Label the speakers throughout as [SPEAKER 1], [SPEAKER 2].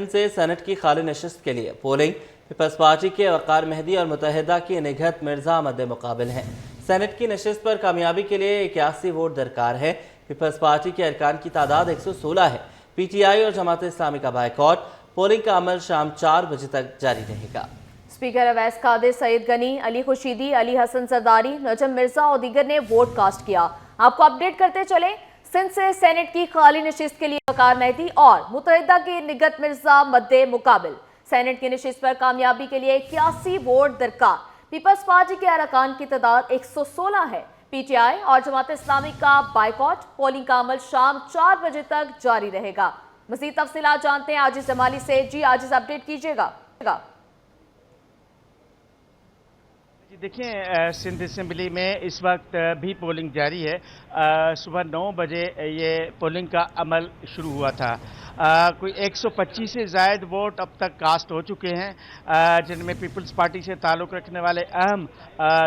[SPEAKER 1] سندھ سے سینٹ کی خالی نشست کے لیے پولنگ پیپلز پارٹی کے وقار مہدی اور متحدہ کی نگہت مرزا مد مقابل ہیں۔ سینٹ کی نشست پر کامیابی کے لیے 81 ووٹ درکار ہے۔ پیپلز پارٹی کے ارکان کی تعداد 116 ہے۔ پی ٹی آئی اور جماعت اسلامی کا بائیکاٹ۔ پولنگ کا عمل شام 4 بجے تک جاری رہے گا۔
[SPEAKER 2] اسپیکر اویس قادر، سعید غنی، علی خورشیدی، علی حسن زرداری، نجم مرزا اور دیگر نے ووٹ کاسٹ کیا۔ آپ کو اپڈیٹ کرتے چلیں، سندھ سے سینٹ کی خالی نشست کے لیے وقار مہدی اور متحدہ کی نگہت مرزا مد مقابل۔ سینٹ کی نشست پر کامیابی کے لیے 81 ووٹ درکار۔ پیپلز پارٹی کے ارکان کی تعداد 116 ہے۔ پی ٹی آئی اور جماعت اسلامی کا بائیکاٹ۔ پولنگ کا عمل شام 4 بجے تک جاری رہے گا۔ مزید تفصیلات جانتے ہیں عاجز جمالی سے۔ جی عاجز، اپڈیٹ کیجیے گا۔
[SPEAKER 3] دیکھیں، سندھ اسمبلی میں اس وقت بھی پولنگ جاری ہے۔ صبح 9 بجے یہ پولنگ کا عمل شروع ہوا تھا۔ کوئی 125 سے زائد ووٹ اب تک کاسٹ ہو چکے ہیں، جن میں پیپلز پارٹی سے تعلق رکھنے والے اہم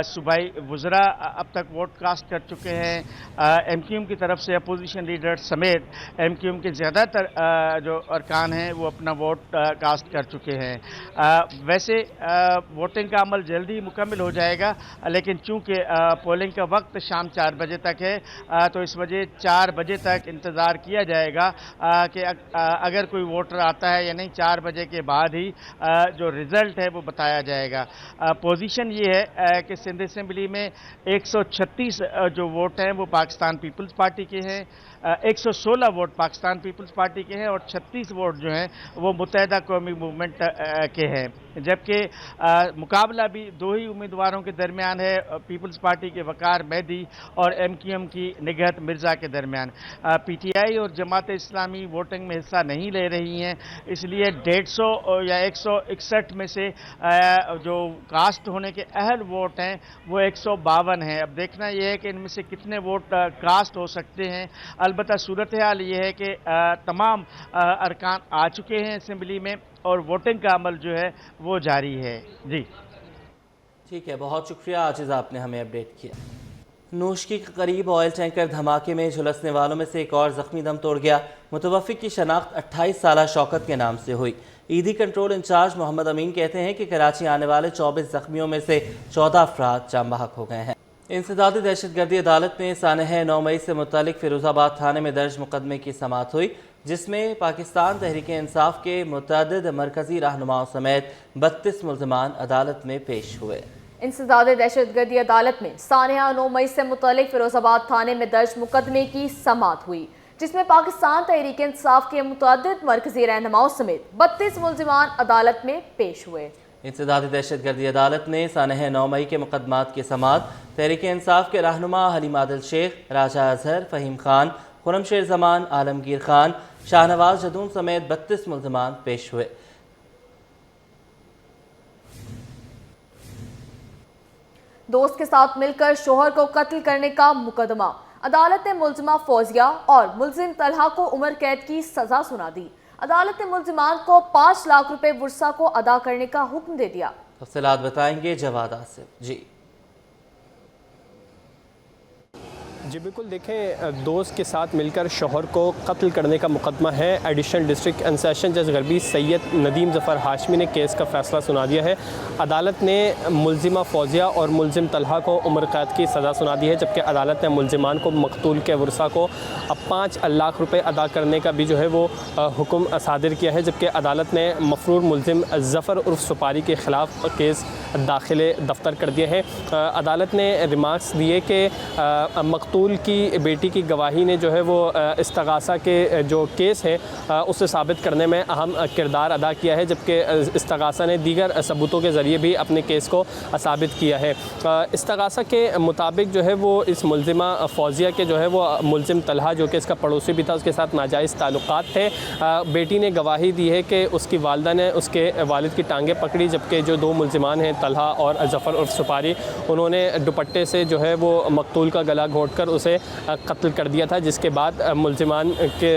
[SPEAKER 3] صوبائی وزراء اب تک ووٹ کاسٹ کر چکے ہیں۔ ایم کیو ایم کی طرف سے اپوزیشن لیڈر سمیت ایم کیو ایم کے زیادہ تر جو ارکان ہیں وہ اپنا ووٹ کاسٹ کر چکے ہیں۔ ویسے ووٹنگ کا عمل جلدی مکمل ہو جائے گا، لیکن چونکہ پولنگ کا وقت شام 4 بجے تک ہے تو اس وجہ 4 بجے تک انتظار کیا جائے گا کہ اگر کوئی ووٹر آتا ہے یا نہیں۔ 4 بجے کے بعد ہی جو رزلٹ ہے وہ بتایا جائے گا۔ پوزیشن یہ ہے کہ سندھ اسمبلی میں 136 جو ووٹ ہیں وہ پاکستان پیپلز پارٹی کے ہیں، 116 ووٹ پاکستان پیپلز پارٹی کے ہیں اور 36 ووٹ جو ہیں وہ متحدہ قومی موومنٹ کے ہیں، جبکہ مقابلہ بھی 2 ہی امیدواروں کے درمیان ہے، پیپلز پارٹی کے وقار مہدی اور ایم کیو ایم کی نگہت مرزا کے درمیان۔ پی ٹی آئی اور جماعت اسلامی ووٹنگ میں حصہ نہیں لے رہی ہیں، اس لیے 150 یا 161 میں سے جو کاسٹ ہونے کے اہل ووٹ ہیں وہ 152 ہیں۔ اب دیکھنا یہ ہے کہ ان میں سے کتنے ووٹ کاسٹ ہو سکتے ہیں۔ البتہ صورتحال یہ ہے کہ تمام ارکان آ چکے ہیں اسمبلی میں اور ووٹنگ کا عمل جو ہے وہ جاری ہے۔ جی
[SPEAKER 1] ٹھیک ہے، بہت شکریہ عاجز، آپ نے ہمیں اپڈیٹ کیا۔ نوشکی کے قریب آئل ٹینکر دھماکے میں جھلسنے والوں میں سے ایک اور زخمی دم توڑ گیا۔ متوفی کی شناخت 28 سالہ شوکت کے نام سے ہوئی۔ ایدھی کنٹرول انچارج محمد امین کہتے ہیں کہ کراچی آنے والے 24 زخمیوں میں سے 14 افراد جاں بحق ہو گئے ہیں۔ انسدادی دہشت گردی عدالت میں سانحہ 9 مئی سے متعلق فیروز آباد تھانے میں درج مقدمے کی سماعت ہوئی، جس میں پاکستان تحریک انصاف کے متعدد مرکزی رہنماؤں سمیت 32 ملزمان عدالت میں پیش ہوئے۔
[SPEAKER 2] انسداد دہشت گردی عدالت میں سانحہ 9 مئی سے متعلق فیروز آباد تھانے میں درج مقدمے کی سماعت ہوئی، جس میں پاکستان تحریک انصاف کے متعدد مرکزی رہنماؤں سمیت 32 ملزمان عدالت میں پیش ہوئے۔
[SPEAKER 1] انسداد دہشت گردی عدالت نے سانحہ 9 مئی کے مقدمات کی سماعت تحریک انصاف کے رہنما حلیم عادل شیخ، راجہ اظہر، فہیم خان، خرم شیر زمان، عالمگیر خان، شاہنواز جدون سمیت 32 ملزمان پیش ہوئے۔
[SPEAKER 2] دوست کے ساتھ مل کر شوہر کو قتل کرنے کا مقدمہ، عدالت نے ملزمہ فوزیہ اور ملزم طلحہ کو عمر قید کی سزا سنا دی۔ عدالت نے ملزمان کو 5 لاکھ روپے ورثہ کو ادا کرنے کا حکم دے دیا۔
[SPEAKER 1] تفصیلات بتائیں گے جواد آصف۔
[SPEAKER 4] جی بالکل، دیکھیں، دوست کے ساتھ مل کر شوہر کو قتل کرنے کا مقدمہ ہے۔ ایڈیشنل ڈسٹرکٹ اینڈ سیشن جج غربی سید ندیم ظفر ہاشمی نے کیس کا فیصلہ سنا دیا ہے۔ عدالت نے ملزمہ فوزیہ اور ملزم طلحہ کو عمر قید کی سزا سنا دی ہے، جبکہ عدالت نے ملزمان کو مقتول کے ورثہ کو 5 لاکھ روپے ادا کرنے کا بھی جو ہے وہ حکم صادر کیا ہے، جبکہ عدالت نے مفرور ملزم ظفر عرف سپاری کے خلاف کیس داخل دفتر کر دیا ہے۔ عدالت نے ریمارکس دیے کہ مقتول کی بیٹی کی گواہی نے جو ہے وہ استغاثہ کے جو کیس ہے اسے ثابت کرنے میں اہم کردار ادا کیا ہے، جبکہ استغاثہ نے دیگر ثبوتوں کے ذریعے بھی اپنے کیس کو ثابت کیا ہے۔ استغاثہ کے مطابق جو ہے وہ اس ملزمہ فوزیہ کے جو ہے وہ ملزم طلحہ، جو کہ اس کا پڑوسی بھی تھا، اس کے ساتھ ناجائز تعلقات تھے۔ بیٹی نے گواہی دی ہے کہ اس کی والدہ نے اس کے والد کی ٹانگیں پکڑی، جبکہ جو 2 ملزمان ہیں طلحہ اور ظفر عرف سپاری، انہوں نے دوپٹے سے جو ہے وہ مقتول کا گلا گھونٹ کر کر اسے قتل کر دیا تھا، جس کے بعد ملزمان کے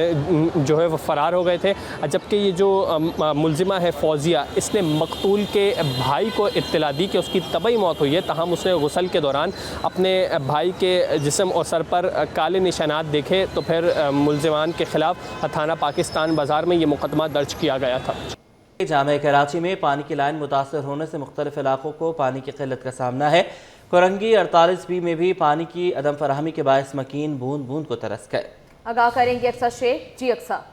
[SPEAKER 4] جو ہے وہ فرار ہو گئے تھے، جبکہ یہ جو ملزمہ ہے فوزیہ، اس نے مقتول کے بھائی کو اطلاع دی کہ اس کی طبعی موت ہوئی ہے، تاہم اس نے غسل کے دوران اپنے بھائی کے جسم اور سر پر کالے نشانات دیکھے تو پھر ملزمان کے خلاف تھانہ پاکستان بازار میں یہ مقدمہ درج کیا گیا تھا۔
[SPEAKER 1] جامعہ کراچی میں پانی کی لائن متاثر ہونے سے مختلف علاقوں کو پانی کی قلت کا سامنا ہے۔ کرنگی 48B میں بھی پانی کی عدم فراہمی کے باعث مکین بوند بوند کو ترس گئے۔
[SPEAKER 2] آگاہ کریں گے اکثر شیخ۔ جی اکثر۔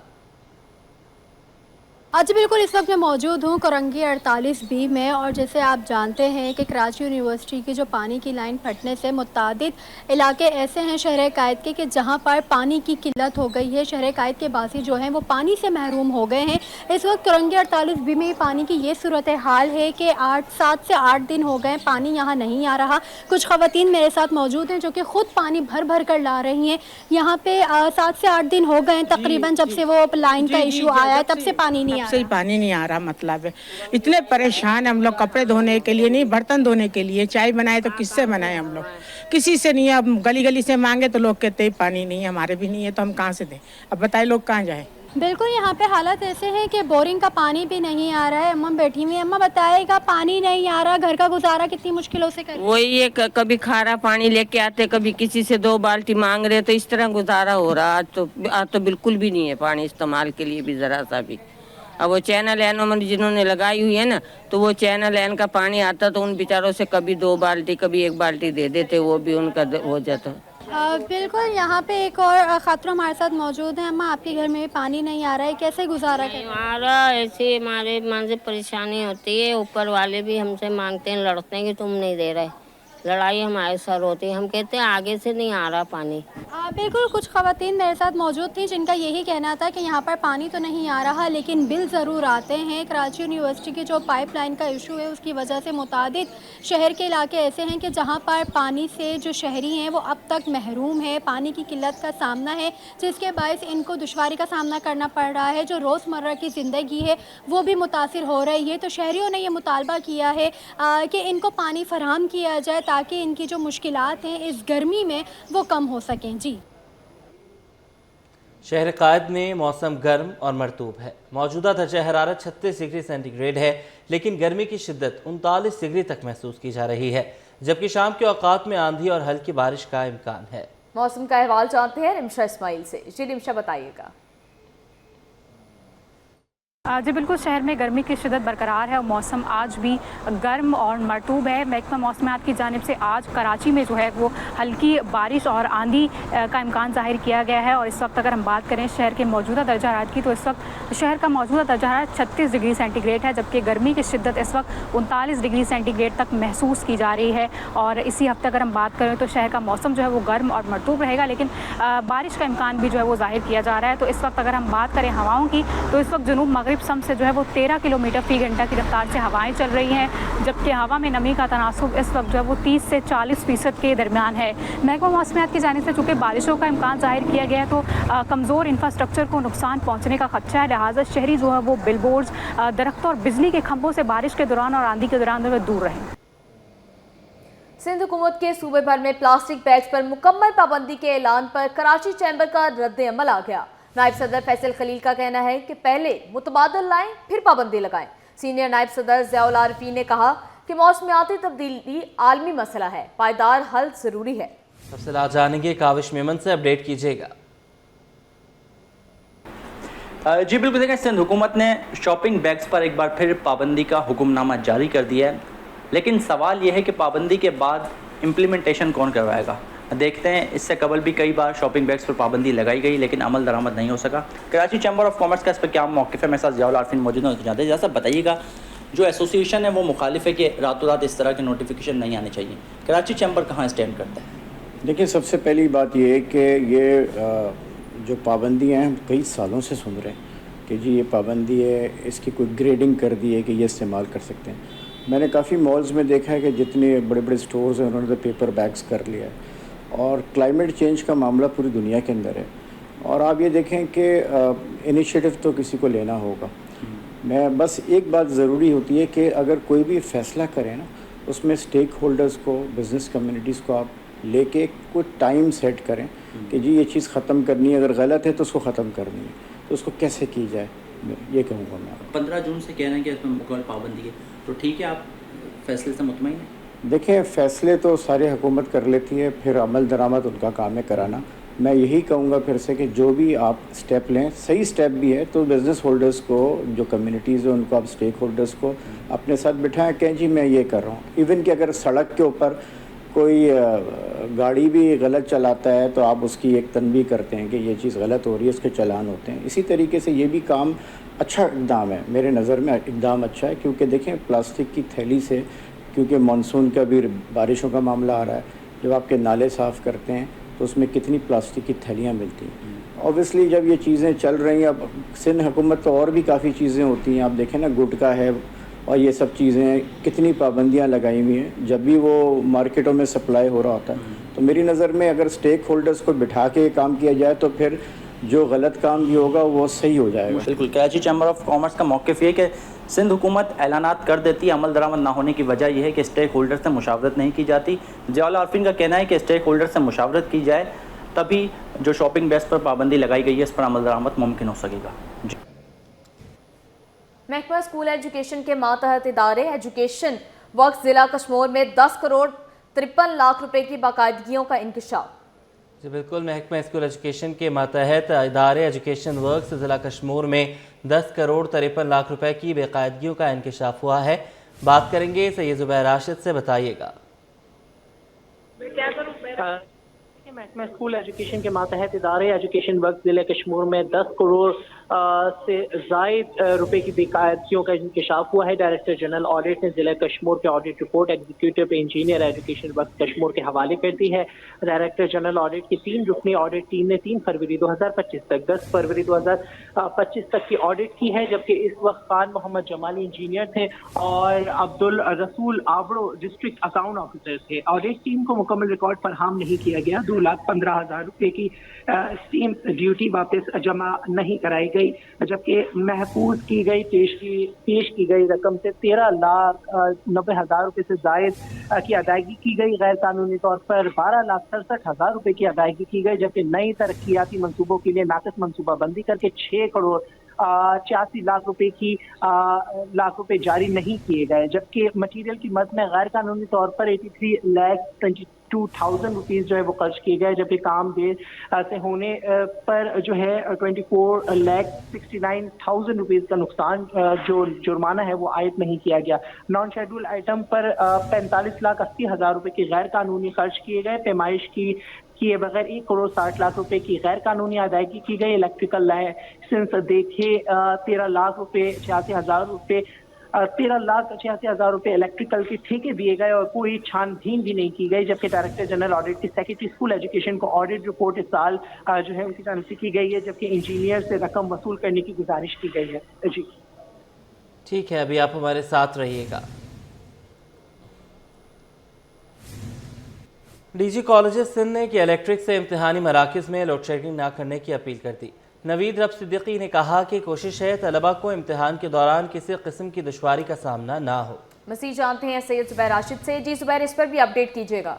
[SPEAKER 5] آج بالکل اس وقت میں موجود ہوں کرنگی 48B میں، اور جیسے آپ جانتے ہیں کہ کراچی یونیورسٹی کی جو پانی کی لائن پھٹنے سے متعدد علاقے ایسے ہیں شہر قائد کے کہ جہاں پر پانی کی قلت ہو گئی ہے، شہر قائد کے باسی جو ہیں وہ پانی سے محروم ہو گئے ہیں۔ اس وقت کرنگی 48B میں پانی کی یہ صورتحال ہے کہ 7 سے 8 دن ہو گئے پانی یہاں نہیں آ رہا۔ کچھ خواتین میرے ساتھ موجود ہیں جو کہ خود پانی بھر بھر کر لا رہی ہیں۔ یہاں پہ 7 سے 8 دن ہو گئے تقریباً جب سے وہ لائن کا ایشو آیا ہے، تب سے پانی نہیں
[SPEAKER 6] سے ہی پانی نہیں آ رہا۔ مطلب ہے اتنے پریشان ہم لوگ، کپڑے دھونے کے لیے نہیں، برتن دھونے کے لیے، چائے بنائے تو کس سے بنائے ہم لوگ، کسی سے نہیں ہے۔ اب گلی گلی سے مانگے تو لوگ کہتے ہیں پانی نہیں ہے، ہمارے بھی نہیں ہے تو ہم کہاں سے دیں؟ اب بتائے لوگ کہاں جائیں؟
[SPEAKER 5] بالکل یہاں پہ حالت ایسے ہے کہ بورنگ کا پانی بھی نہیں آ رہا ہے۔ اماں بیٹھی ہوئی ہیں، اماں بتائے گا پانی نہیں آ رہا، گھر کا گزارا کتنی مشکلوں سے کریں؟
[SPEAKER 7] وہی ہے، کبھی کھارا پانی لے کے آتے، کبھی کسی سے 2 بالٹی مانگ رہے، تو اس طرح گزارا ہو رہا۔ آج تو بالکل بھی نہیں ہے پانی استعمال کے لیے بھی ذرا سا بھی۔ اب وہ چینل لائنوں میں جنہوں نے لگائی ہوئی ہے نا، تو وہ چینل لائن کا پانی آتا تو ان بیچاروں سے کبھی 2 بالٹی کبھی 1 بالٹی دے دیتے، وہ بھی ان کا ہو جاتا۔
[SPEAKER 5] بالکل یہاں پہ ایک اور خاتون ہمارے ساتھ موجود ہیں۔ اماں آپ کے گھر میں پانی نہیں آ رہا ہے، کیسے گزارا کریں؟
[SPEAKER 7] ہمارا ایسے ہمارے من سے پریشانی ہوتی ہے، اوپر والے بھی ہم سے مانگتے ہیں، لڑتے ہیں کہ تم نہیں دے رہے، لڑائی ہمارے ساتھ ہوتی ہے، ہم کہتے ہیں آگے سے نہیں آ رہا پانی۔
[SPEAKER 5] بالکل کچھ خواتین میرے ساتھ موجود تھیں جن کا یہی کہنا تھا کہ یہاں پر پانی تو نہیں آ رہا لیکن بل ضرور آتے ہیں۔ کراچی یونیورسٹی کی جو پائپ لائن کا ایشو ہے اس کی وجہ سے متعدد شہر کے علاقے ایسے ہیں کہ جہاں پر پانی سے جو شہری ہیں وہ اب تک محروم ہے، پانی کی قلت کا سامنا ہے، جس کے باعث ان کو دشواری کا سامنا کرنا پڑ رہا ہے۔ جو روزمرہ کی زندگی ہے وہ بھی متاثر ہو رہی ہے۔ تو شہریوں نے یہ مطالبہ کیا ہے کہ ان کو پانی فراہم کیا جائے تاکہ ان کی جو مشکلات ہیں اس گرمی میں وہ کم ہو سکیں۔ جی
[SPEAKER 1] شہر قائد میں موسم گرم اور مرطوب ہے۔ موجودہ درجہ حرارت 36 ڈگری سینٹی گریڈ ہے، لیکن گرمی کی شدت 39 ڈگری تک محسوس کی جا رہی ہے، جبکہ شام کے اوقات میں آندھی اور ہلکی بارش کا امکان ہے۔
[SPEAKER 2] موسم کا احوال جانتے ہیں رمشا اسماعیل سے۔ جی رمشا بتائیے گا۔
[SPEAKER 8] جی بالکل، شہر میں گرمی کی شدت برقرار ہے اور موسم آج بھی گرم اور مرطوب ہے۔ محکمہ موسمیات کی جانب سے آج کراچی میں جو ہے وہ ہلکی بارش اور آندھی کا امکان ظاہر کیا گیا ہے، اور اس وقت اگر ہم بات کریں شہر کے موجودہ درجہ حرارت کی تو اس وقت شہر کا موجودہ درجہ حرارت 36 ڈگری سینٹی گریڈ ہے، جبکہ گرمی کی شدت اس وقت 39 ڈگری سینٹی گریڈ تک محسوس کی جا رہی ہے۔ اور اسی ہفتے اگر ہم بات کریں تو شہر کا موسم جو ہے وہ گرم اور مرطوب رہے گا، لیکن بارش کا امکان بھی جو ہے وہ ظاہر کیا جا رہا ہے۔ تو اس وقت اگر ہم بات کریں ہواؤں کی تو اس وقت جنوب مغرب سمت سے جو ہے وہ 13 کلومیٹر فی گھنٹہ کی رفتار سے ہوائیں چل رہی ہیں، جبکہ ہوا میں نمی کا تناسب اس وقت جو ہے وہ 30 سے 40% کے درمیان ہے۔ محکمہ موسمیات کی جانب سے چونکہ بارشوں کا امکان ظاہر کیا گیا ہے تو کمزور انفراسٹرکچر کو نقصان پہنچنے کا خدشہ ہے، لہٰذا شہری جو ہے وہ بل بورڈز، درختوں اور بجلی کے کھمبوں سے بارش کے دوران اور آندھی کے دوران دور رہیں۔
[SPEAKER 2] سندھ حکومت کے صوبے بھر میں پلاسٹک بیگز پر مکمل پابندی کے اعلان پر کراچی چیمبر کا رد عمل آ گیا۔ نائب صدر فیصل خلیل کا کہنا ہے کہ پہلے متبادل لائیں پھر پابندی لگائیں۔ سینئر نائب صدر ضیاء العارفین نے کہا کہ موسمیاتی تبدیلی عالمی مسئلہ ہے، پائیدار حل ضروری ہے۔
[SPEAKER 1] تفصیلات جانیں گے کاوش میمن سے، اپڈیٹ کیجیے گا۔
[SPEAKER 9] جی بالکل، دیکھیں سندھ حکومت نے شاپنگ بیگز پر ایک بار پھر پابندی کا حکم نامہ جاری کر دیا ہے، لیکن سوال یہ ہے کہ پابندی کے بعد امپلیمنٹیشن کون کروائے گا؟ دیکھتے ہیں، اس سے قبل بھی کئی بار شاپنگ بیگز پر پابندی لگائی گئی لیکن عمل درآمد نہیں ہو سکا۔ کراچی چیمبر آف کامرس کا اس پر کیا موقف ہے؟ میرے ساتھ ضیاء العارفین موجود ہیں، جانتے ہیں۔ صاحب بتائیے گا، جو ایسوسیشن ہے وہ مخالف ہے کہ راتوں رات اس طرح کے نوٹیفیکیشن نہیں آنے چاہیے، کراچی چیمبر کہاں اسٹینڈ کرتا ہے؟
[SPEAKER 10] دیکھیں، سب سے پہلی بات یہ ہے کہ یہ جو پابندیاں ہیں کئی سالوں سے سن رہے ہیں کہ جی یہ پابندی ہے، اس کی کوئی گریڈنگ کر دی ہے کہ یہ استعمال کر سکتے ہیں۔ میں نے کافی مالز میں دیکھا ہے کہ جتنے بڑے بڑے سٹورز ہیں انہوں نے تو پیپر بیگز کر لیا ہے، اور کلائمیٹ چینج کا معاملہ پوری دنیا کے اندر ہے، اور آپ یہ دیکھیں کہ انیشیٹو تو کسی کو لینا ہوگا۔ میں بس ایک بات ضروری ہوتی ہے کہ اگر کوئی بھی فیصلہ کریں نا، اس میں اسٹیک ہولڈرز کو، بزنس کمیونٹیز کو آپ لے کے کوئی ٹائم سیٹ کریں کہ جی یہ چیز ختم کرنی ہے، اگر غلط ہے تو اس کو ختم کرنی ہے، تو اس کو کیسے کی جائے، یہ کہوں گا میں.
[SPEAKER 9] 15 جون سے کہہ رہے ہیں کہ اس میں مکمل پابندی ہے، تو ٹھیک ہے، آپ فیصلے سے مطمئن ہیں؟
[SPEAKER 10] دیکھیں فیصلے تو ساری حکومت کر لیتی ہے، پھر عمل درآمد ان کا کام ہے کرانا. میں یہی کہوں گا پھر سے کہ جو بھی آپ سٹیپ لیں، صحیح سٹیپ بھی ہے، تو بزنس ہولڈرز کو، جو کمیونٹیز ہیں ان کو، آپ سٹیک ہولڈرز کو اپنے ساتھ بٹھائیں، کہیں جی میں یہ کر رہا ہوں. ایون کہ اگر سڑک کے اوپر کوئی گاڑی بھی غلط چلاتا ہے تو آپ اس کی ایک تنبیہ کرتے ہیں کہ یہ چیز غلط ہو رہی ہے، اس کے چلان ہوتے ہیں. اسی طریقے سے یہ بھی کام اچھا اقدام ہے، میرے نظر میں اقدام اچھا ہے، کیونکہ دیکھیں پلاسٹک کی تھیلی سے، کیونکہ مانسون کا بھی بارشوں کا معاملہ آ رہا ہے، جب آپ کے نالے صاف کرتے ہیں تو اس میں کتنی پلاسٹک کی تھیلیاں ملتی ہیں. اوبیسلی جب یہ چیزیں چل رہی ہیں، اب سندھ حکومت تو اور بھی کافی چیزیں ہوتی ہیں، آپ دیکھیں نا گٹکا ہے اور یہ سب چیزیں، کتنی پابندیاں لگائی ہوئی ہیں جب بھی وہ مارکیٹوں میں سپلائی ہو رہا ہوتا ہے. تو میری نظر میں اگر سٹیک ہولڈرز کو بٹھا کے کام کیا جائے تو پھر جو غلط کام بھی ہوگا وہ صحیح ہو جائے گا.
[SPEAKER 9] بالکل. کراچی چیمبر آف کامرس کا موقف یہ کہ سندھ حکومت اعلانات کر دیتی ہے، عمل درآمد نہ ہونے کی وجہ یہ ہے کہ اسٹیک ہولڈر سے مشاورت نہیں کی جاتی. ضیاء عارفین کا کہنا ہے کہ اسٹیک ہولڈر سے مشاورت کی جائے تبھی جو شاپنگ بیس پر پابندی لگائی گئی ہے اس پر عمل درآمد ممکن ہو سکے گا. جی.
[SPEAKER 2] محکمہ اسکول ایجوکیشن کے ماتحت ادارے ایجوکیشن ورکس ضلع کشمور میں 10 کروڑ 53 لاکھ روپے کی باقاعدگیوں کا انکشاف.
[SPEAKER 1] جی بالکل، محکمہ اسکول ایجوکیشن کے ماتحت ادارے ایجوکیشن ورکس ضلع کشمور میں 10 کروڑ 53 لاکھ روپے کی باقاعدگیوں کا انکشاف ہوا ہے. بات کریں گے سید زبیر راشد سے، بتائیے گا.
[SPEAKER 11] محکمہ اسکول ایجوکیشن کے ماتحت ادارے ایجوکیشن ورکس ضلع کشمور میں 10 کروڑ سے زائد روپے کی باقاعدگیوں کا انکشاف ہوا ہے. ڈائریکٹر جنرل آڈٹ نے ضلع کشمور کے audit report executive engineer education works Kashmore کے حوالے کر دی ہے. ڈائریکٹر جنرل آڈٹ کی 3 رکنی آڈٹ ٹیم نے 3 فروری 2025 تک 10 فروری 2025 تک کی آڈٹ کی ہے، جبکہ اس وقت خان محمد جمالی انجینئر تھے اور عبد الرسول آبڑو ڈسٹرکٹ اکاؤنٹ آفیسر تھے. آڈٹ ٹیم کو مکمل ریکارڈ فراہم نہیں کیا گیا. 2,15,000 روپے کی اسٹیم ڈیوٹی واپس جمع نہیں کرائی گئی، جبکہ محفوظ کی گئی پیش کی گئی رقم سے 13,90,000 روپے سے زائد کی ادائیگی کی گئی. غیر قانونی طور پر 12,67,000 روپے کی ادائیگی کی گئی، جبکہ نئی ترقیاتی منصوبوں کے لیے ناقص منصوبہ بندی کر کے 6 کروڑ 86 لاکھ روپے جاری نہیں کیے گئے، جبکہ مٹیریل کی مد میں غیر قانونی طور پر 83,22,000 روپیز جو ہے وہ خرچ کیے گئے، جبکہ کام دیر سے ہونے پر جو ہے 24,69,000 روپیز کا نقصان جو جرمانہ ہے وہ عائد نہیں کیا گیا. نان شیڈول آئٹم پر 45,80,000 روپے کی غیر قانونی خرچ کیے گئے. پیمائش کیے بغیر 1 کروڑ 60 لاکھ روپے کی غیر قانونی ادائیگی کی گئی. الیکٹریکل لائسنس دیکھے 13,86,000 روپے 13,86,000 روپے الیکٹریکل کے ٹھیکے دیے گئے اور کوئی چھان بین بھی نہیں کی گئی، جبکہ ڈائریکٹر جنرل آڈٹ کی سیکرٹری اسکول ایجوکیشن کو آڈٹ رپورٹ اس سال جو ہے ان کی جانب سے کی گئی ہے، جبکہ انجینئر سے رقم وصول کرنے کی گزارش کی گئی ہے. جی
[SPEAKER 1] ٹھیک ہے، ابھی آپ ہمارے ساتھ رہیے گا. ڈی جی کالجز سندھ نے کہ الیکٹرک سے امتحانی مراکز میں لوڈ شیڈنگ نہ کرنے کی اپیل کر دی. نوید رب صدیقی نے کہا کہ کوشش ہے طلبہ کو امتحان کے دوران کسی قسم کی دشواری کا سامنا نہ ہو.
[SPEAKER 2] مزید جانتے ہیں سید زبیر راشد سے. جی زبیر، اس پر بھی اپڈیٹ کیجیے گا.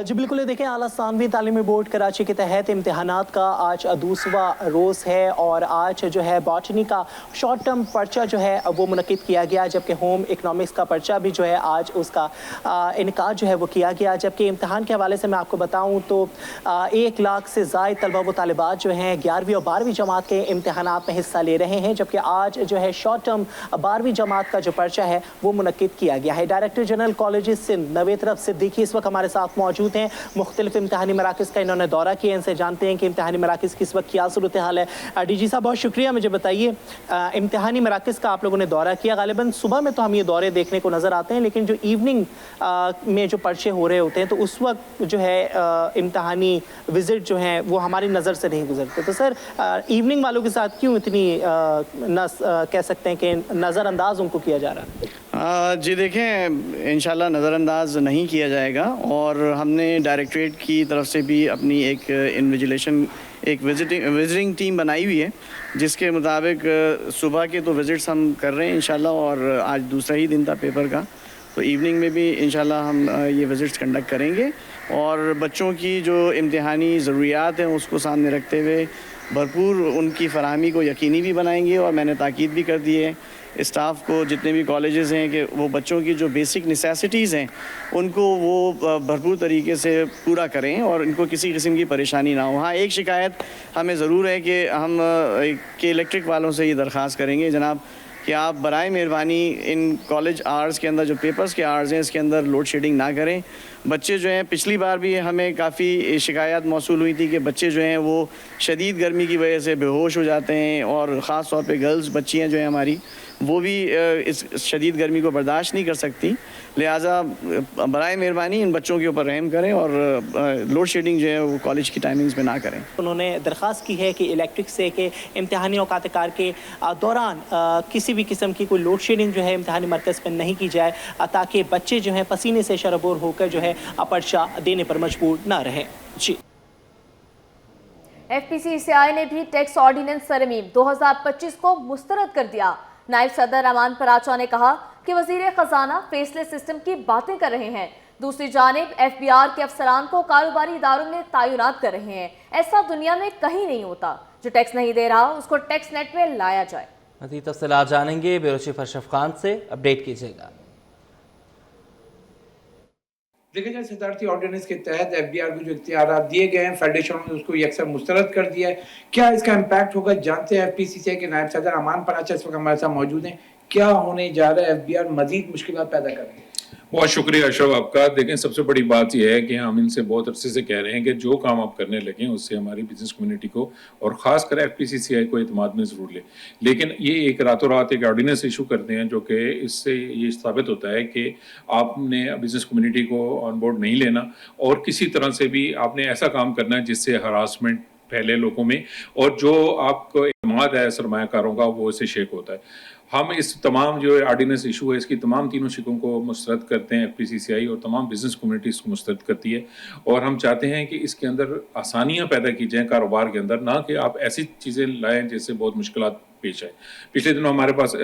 [SPEAKER 12] جی بالکل، دیکھیں اعلیٰ ثانوی تعلیمی بورڈ کراچی کے تحت امتحانات کا آج دوسرا روز ہے اور آج جو ہے باٹنی کا شارٹ ٹرم پرچہ جو ہے وہ منعقد کیا گیا، جبکہ ہوم اکنامکس کا پرچہ بھی جو ہے آج اس کا انعقاد جو ہے وہ کیا گیا. جبکہ امتحان کے حوالے سے میں آپ کو بتاؤں تو 1 لاکھ سے زائد طلبہ و طالبات جو ہیں 11ویں اور 12ویں جماعت کے امتحانات میں حصہ لے رہے ہیں، جبکہ آج جو ہے شارٹ ٹرم 12ویں جماعت کا جو پرچہ ہے وہ منعقد کیا گیا ہے. ڈائریکٹر جنرل کالجز سندھ نوید رب صدیقی اس وقت ہمارے ساتھ موجود ہیں. مختلف امتحانی مراکز کا انہوں نے دورہ کیا، ان سے جانتے ہیں کہ امتحانی مراکز کی اس وقت کیا صورتحال ہے. ڈی جی صاحب بہت شکریہ. مجھے بتائیے امتحانی مراکز کا آپ لوگوں نے دورہ کیا، غالباً صبح میں تو ہم یہ دورے دیکھنے کو نظر آتے ہیں، لیکن جو ایوننگ میں جو پرچے ہو رہے ہوتے ہیں تو اس وقت جو ہے امتحانی وزٹ جو ہیں وہ ہماری نظر سے نہیں گزرتے. تو سر ایوننگ والوں کے ساتھ کیوں اتنی کہہ سکتے ہیں کہ نظر انداز ان کو کیا جا رہا ہے؟
[SPEAKER 13] جی دیکھیں، انشاءاللہ نظر انداز نہیں کیا جائے گا، اور ہم نے ڈائریکٹریٹ کی طرف سے بھی اپنی ایک انویجیلیشن وزٹنگ ٹیم بنائی ہوئی ہے، جس کے مطابق صبح کے تو وزٹس ہم کر رہے ہیں انشاءاللہ، اور آج دوسرا ہی دن تھا پیپر کا، تو ایوننگ میں بھی انشاءاللہ ہم یہ وزٹس کنڈکٹ کریں گے اور بچوں کی جو امتحانی ضروریات ہیں اس کو سامنے رکھتے ہوئے بھرپور ان کی فراہمی کو یقینی بھی بنائیں گے. اور میں نے تاکید بھی کر دی ہے اسٹاف کو جتنے بھی کالجز ہیں کہ وہ بچوں کی جو بیسک نیسیسٹیز ہیں ان کو وہ بھرپور طریقے سے پورا کریں اور ان کو کسی قسم کی پریشانی نہ ہو. ہاں ایک شکایت ہمیں ضرور ہے کہ ہم الیکٹرک والوں سے یہ درخواست کریں گے جناب کہ آپ برائے مہربانی ان کالج آورز کے اندر جو پیپرز کے آورز ہیں اس کے اندر لوڈ شیڈنگ نہ کریں. بچے جو ہیں پچھلی بار بھی ہمیں کافی شکایات موصول ہوئی تھی کہ بچے جو ہیں وہ شدید گرمی کی وجہ سے بے ہوش ہو جاتے ہیں اور خاص طور پہ گرلز بچیاں جو ہیں ہماری وہ بھی اس شدید گرمی کو برداشت نہیں کر سکتی. لہٰذا برائے مہربانی ان بچوں کے اوپر رحم کریں اور لوڈ شیڈنگ جو ہے وہ کالج کی ٹائمنگز میں نہ کریں.
[SPEAKER 12] انہوں نے درخواست کی ہے کہ الیکٹرک سے کہ امتحانی اوقات کار کے دوران کسی بھی قسم کی کوئی لوڈ شیڈنگ جو ہے امتحانی مرکز میں نہیں کی جائے تاکہ بچے جو ہیں پسینے سے شرابور ہو کر جو ہے پرچہ دینے پر مجبور نہ رہیں. جی
[SPEAKER 2] ایف پی سی سی آئی نے بھی ٹیکس آرڈیننس ترمیم 2025 کو مسترد کر دیا. نائب صدر امان پراچا نے کہا کہ وزیر خزانہ فیس لیس سسٹم کی باتیں کر رہے ہیں. دوسری جانب ایف بی آر کے افسران کو کاروباری اداروں میں تعینات کر رہے ہیں. ایسا دنیا میں کہیں نہیں ہوتا. جو ٹیکس نہیں دے رہا اس کو ٹیکس نیٹ میں لایا جائے.
[SPEAKER 1] مزید تفصیلات جانیں گے بیورو چیف اشرف خان سے. اپڈیٹ کیجیے گا.
[SPEAKER 14] دیکھیں جائے صدارتی آرڈیننس کے تحت ایف بی آر کو جو اختیارات دیے گئے ہیں فیڈریشن نے اس کو یکسر مسترد کر دیا ہے. کیا اس کا امپیکٹ ہوگا جانتے ہیں ایف پی سی سی کے نائب صدر امان پراچا اس وقت ہمارے ساتھ موجود ہیں. کیا ہونے جا رہا ہے ایف بی آر مزید مشکلات پیدا کر رہے ہیں؟
[SPEAKER 15] بہت شکریہ اشرف آپ کا. دیکھیں سب سے بڑی بات یہ ہے کہ ہم ان سے بہت عرصے سے کہہ رہے ہیں کہ جو کام آپ کرنے لگیں اس سے ہماری بزنس کمیونٹی کو اور خاص کر ایف پی سی سی آئی کو اعتماد میں ضرور لے. لیکن یہ ایک راتوں رات ایک آرڈیننس ایشو کرتے ہیں جو کہ اس سے یہ ثابت ہوتا ہے کہ آپ نے بزنس کمیونٹی کو آن بورڈ نہیں لینا اور کسی طرح سے بھی آپ نے ایسا کام کرنا ہے جس سے ہراسمنٹ پھیلے لوگوں میں اور جو آپ کو اعتماد ہے سرمایہ کاروں کا وہ اسے شیک ہوتا ہے. ہم اس تمام جو آرڈیننس ایشو ہے اس کی تمام تینوں شکوں کو مسترد کرتے ہیں ایف پی سی سی آئی اور تمام بزنس کمیونٹی اس کو مسترد کرتی ہے اور ہم چاہتے ہیں کہ اس کے اندر آسانیاں پیدا کی جائیں کاروبار کے اندر, نہ کہ آپ ایسی چیزیں لائیں جس سے بہت مشکلات پیش آئے. پچھلے دنوں ہمارے پاس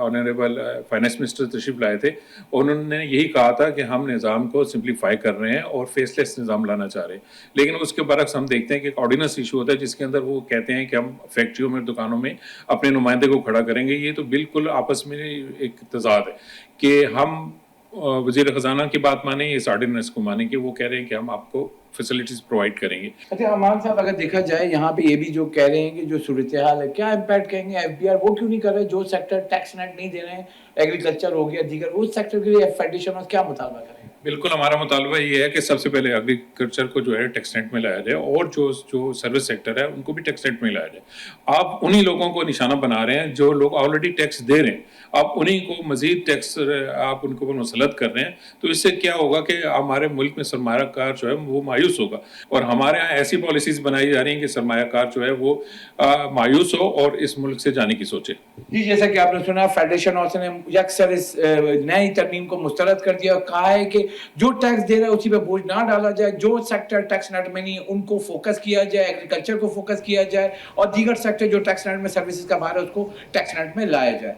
[SPEAKER 15] آنریبل فائنانس منسٹر تشریف لائے تھے اور انہوں نے یہی کہا تھا کہ ہم نظام کو سمپلیفائی کر رہے ہیں اور فیس لیس نظام لانا چاہ رہے ہیں. لیکن اس کے برعکس ہم دیکھتے ہیں کہ ایک آرڈیننس ایشو ہوتا ہے جس کے اندر وہ کہتے ہیں کہ ہم فیکٹریوں میں دکانوں میں اپنے نمائندے کو کھڑا کریں گے. یہ تو بالکل آپس میں ایک تضاد ہے کہ ہم وزیر خزانہ کی بات مانیں اس آرڈیننس کو مانیں کہ وہ کہہ رہے ہیں کہ ہم آپ کو فیسلٹیز پرووائڈ کریں گے.
[SPEAKER 14] اچھا امان صاحب اگر دیکھا جائے یہاں پہ یہ بھی جو کہہ رہے ہیں کہ جو صورتحال ہے کیا امپیکٹ کہیں گے ایف بی آر وہ کیوں نہیں کر رہے جو سیکٹر ٹیکس نیٹ نہیں دے رہے ہیں ایگریکلچر ہو گیا دیگر اس سیکٹر کے لیے فیڈریشن کیا مطالبہ کریں؟
[SPEAKER 15] بالکل ہمارا مطالبہ یہ ہے کہ سب سے پہلے ایگریکلچر کو جو ہے ٹیکس نیٹ میں لایا جائے اور جو سروس سیکٹر ہے ان کو بھی ٹیکس نیٹ میں لایا جائے. آپ انہی لوگوں کو نشانہ بنا رہے ہیں جو لوگ آلریڈی ٹیکس دے رہے ہیں, آپ انہی کو مزید ٹیکس آپ ان کو مسلط کر رہے ہیں. تو اس سے کیا ہوگا کہ ہمارے ملک میں سرمایہ کار جو ہے وہ مایوس ہوگا اور ہمارے یہاں ایسی پالیسیز بنائی جا رہی ہیں کہ سرمایہ کار جو ہے وہ مایوس ہو اور اس ملک سے جانے کی سوچے.
[SPEAKER 14] جی جیسا کہ آپ نے سنا فیڈریشن نے یکسر اس نئی ترمیم کو مسترد کر دیا اور کہا ہے کہ جو ٹیکس دے رہا ہے اسی پہ بوجھ نہ ڈالا جائے, جو سیکٹر ٹیکس نیٹ میں نہیں ان کو فوکس کیا جائے, ایگریکلچر کو فوکس کیا جائے اور دیگر سیکٹر جو ٹیکس نیٹ میں سروسز کا باہر ہے اس کو ٹیکس نیٹ میں لایا جائے.